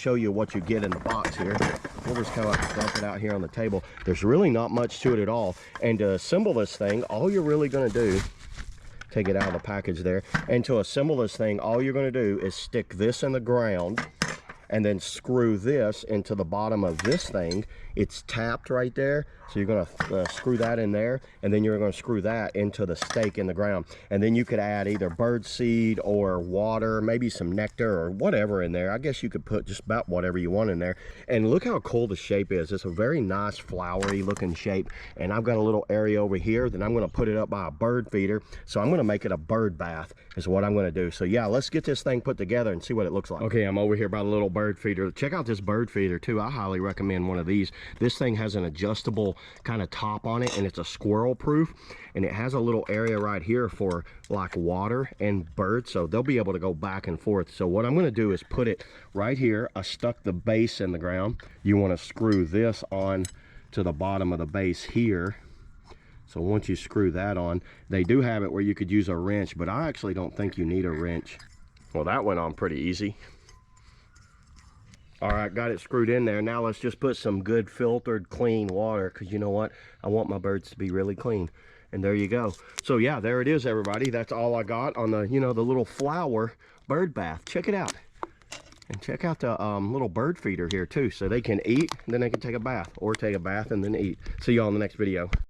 show you what you get in the box here. We'll just kind of dump it out here on the table. There's really not much to it at all. And to assemble this thing, all you're really going to do, take it out of the package there, and to assemble this thing, all you're going to do is stick this in the ground and then screw this into the bottom of this thing. It's tapped right there, so you're going to screw that in there, and then you're going to screw that into the stake in the ground. And then you could add either bird seed or water, maybe some nectar or whatever in there. I guess you could put just about whatever you want in there. And look how cool the shape is. It's a very nice flowery looking shape. And I've got a little area over here that I'm going to put it up by a bird feeder. So I'm going to make it a bird bath is what I'm going to do. So yeah, let's get this thing put together and see what it looks like. Okay, I'm over here by the little bird feeder. Check out this bird feeder too. I highly recommend one of these. This thing has an adjustable kind of top on it, and it's a squirrel proof, and it has a little area right here for like water and birds, so they'll be able to go back and forth. So what I'm going to do is put it right here. I stuck the base in the ground. You want to screw this on to the bottom of the base here. So once you screw that on, they do have it where you could use a wrench, but I actually don't think you need a wrench. Well, that went on pretty easy. All right, got it screwed in there. Now let's just put some good filtered clean water, because you know what, I want my birds to be really clean. And there you go. So yeah, there it is, everybody. That's all I got on the, you know, the little flower bird bath. Check it out. And check out the little bird feeder here too, so they can eat and then they can take a bath, or take a bath and then eat. See you all in the next video.